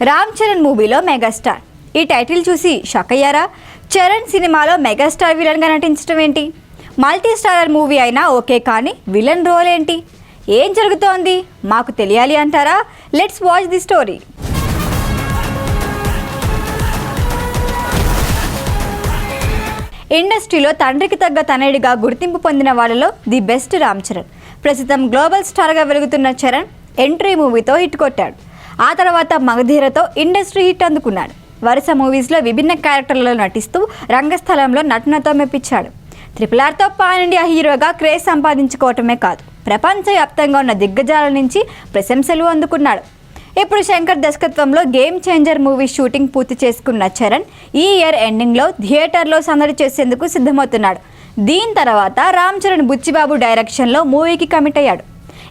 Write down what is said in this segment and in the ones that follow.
రామ్ చరణ్ మూవీలో మెగాస్టార్. ఈ టైటిల్ చూసి షాక్ అయ్యారా? చరణ్ సినిమాలో మెగాస్టార్ విలన్గా నటించడం ఏంటి? మల్టీ స్టారర్ మూవీ అయినా ఓకే, కానీ విలన్ రోల్ ఏంటి? ఏం జరుగుతోంది మాకు తెలియాలి అంటారా? Let's watch the story. ఇండస్ట్రీలో తండ్రికి తగ్గ తనయుడిగా గుర్తింపు పొందిన వాళ్ళలో ది బెస్ట్ రామ్ చరణ్. ప్రస్తుతం గ్లోబల్ స్టార్గా వెలుగుతున్న చరణ్ ఎంట్రీ మూవీతో హిట్ కొట్టాడు. ఆ తర్వాత మగధీరతో ఇండస్ట్రీ హిట్ అందుకున్నాడు. వరుస మూవీస్లో విభిన్న క్యారెక్టర్లలో నటిస్తూ రంగస్థలంలో నటనతో మెప్పించాడు. RRRతో పాన్ ఇండియా హీరోగా క్రేజ్ సంపాదించుకోవటమే కాదు, ప్రపంచవ్యాప్తంగా ఉన్న దిగ్గజాల నుంచి ప్రశంసలు అందుకున్నాడు. ఇప్పుడు శంకర్ దర్శకత్వంలో గేమ్ చేంజర్ మూవీ షూటింగ్ పూర్తి చేసుకున్న చరణ్ ఈ ఇయర్ ఎండింగ్లో థియేటర్లో సందడి చేసేందుకు సిద్ధమవుతున్నాడు. దీని తర్వాత రామ్ చరణ్ బుచ్చిబాబు డైరెక్షన్లో మూవీకి కమిట్ అయ్యాడు.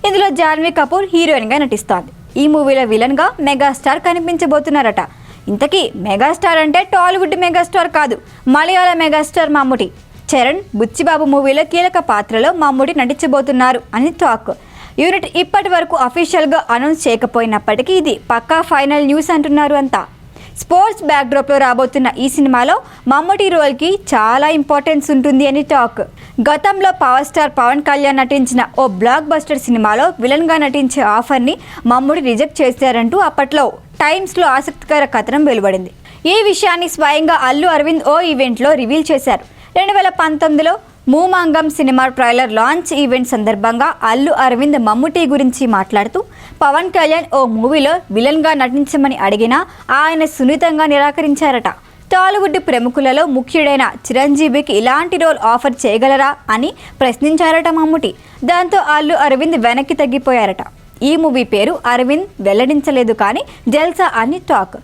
ఇందులో జాన్వీ కపూర్ హీరోయిన్గా నటిస్తోంది. ఈ మూవీలో విలన్గా మెగాస్టార్ కనిపించబోతున్నారట. ఇంతకీ మెగాస్టార్ అంటే టాలీవుడ్ మెగాస్టార్ కాదు, మలయాళ మెగాస్టార్ మమ్ముటి. చరణ్ బుచ్చిబాబు మూవీలో కీలక పాత్రలో మమ్ముటి నటించబోతున్నారు అని టాక్. యూనిట్ ఇప్పటి వరకు అఫీషియల్గా అనౌన్స్ చేయకపోయినప్పటికీ ఇది పక్కా ఫైనల్ న్యూస్ అంటున్నారు అంతా. స్పోర్ట్స్ బ్యాక్డ్రాప్లో రాబోతున్న ఈ సినిమాలో మమ్ముటి రోల్కి చాలా ఇంపార్టెన్స్ ఉంటుంది అని టాక్. గతంలో పవర్ స్టార్ పవన్ కళ్యాణ్ నటించిన ఓ బ్లాక్ బస్టర్ సినిమాలో విలన్గా నటించే ఆఫర్ని మమ్ముటి రిజెక్ట్ చేశారంటూ అప్పట్లో టైమ్స్లో ఆసక్తికర కథనం వెలువడింది. ఈ విషయాన్ని స్వయంగా అల్లు అరవింద్ ఓ ఈవెంట్లో రివీల్ చేశారు. 2019లో మూమాంగం సినిమా ట్రైలర్ లాంచ్ ఈవెంట్ సందర్భంగా అల్లు అరవింద్ మమ్ముటి గురించి మాట్లాడుతూ, పవన్ కళ్యాణ్ ఓ మూవీలో విలన్గా నటించమని అడిగినా ఆయన సున్నితంగా నిరాకరించారట. టాలీవుడ్ ప్రముఖులలో ముఖ్యుడైన చిరంజీవికి ఇలాంటి రోల్ ఆఫర్ చేయగలరా అని ప్రశ్నించారట మమ్ముటి. దాంతో అల్లు అరవింద్ వెనక్కి తగ్గిపోయారట. ఈ మూవీ పేరు అరవింద్ వెల్లడించలేదు, కానీ జల్సా అని టాక్.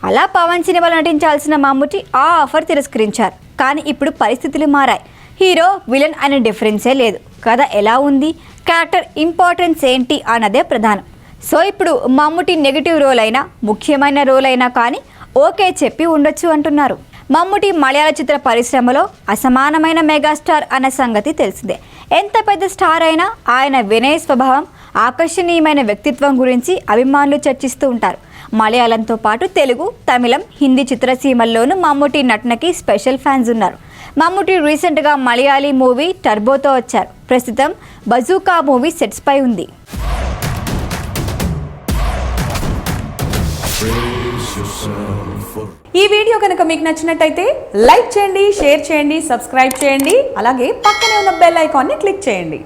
అలా పవన్ సినిమాలో నటించాల్సిన మమ్ముటి ఆ ఆఫర్ తిరస్కరించారు. కానీ ఇప్పుడు పరిస్థితులు మారాయి. హీరో విలన్ అనే డిఫరెన్సే లేదు, కథ ఎలా ఉంది, క్యారెక్టర్ ఇంపార్టెన్స్ ఏంటి అన్నదే ప్రధానం. సో ఇప్పుడు మమ్ముటి నెగిటివ్ రోల్ అయినా, ముఖ్యమైన రోల్ అయినా కానీ ఓకే చెప్పి ఉండొచ్చు అంటున్నారు. మమ్ముటి మలయాళ చిత్ర పరిశ్రమలో అసమానమైన మెగాస్టార్ అన్న సంగతి తెలిసిందే. ఎంత పెద్ద స్టార్ అయినా ఆయన వినయ స్వభావం, ఆకర్షణీయమైన వ్యక్తిత్వం గురించి అభిమానులు చర్చిస్తూ ఉంటారు. మలయాళంతో పాటు తెలుగు, తమిళం, హిందీ చిత్రసీమల్లోనూ మమ్ముటి నటనకి స్పెషల్ ఫ్యాన్స్ ఉన్నారు. మమ్ముటి రీసెంట్గా మలయాళీ మూవీ టర్బోతో వచ్చారు. ప్రస్తుతం బజూకా మూవీ సెట్స్ పై ఉంది. ఈ వీడియో కనుక మీకు నచ్చినట్టయితే లైక్ చేయండి, షేర్ చేయండి, సబ్స్క్రైబ్ చేయండి. అలాగే పక్కనే ఉన్న బెల్ ఐకాన్ని క్లిక్ చేయండి.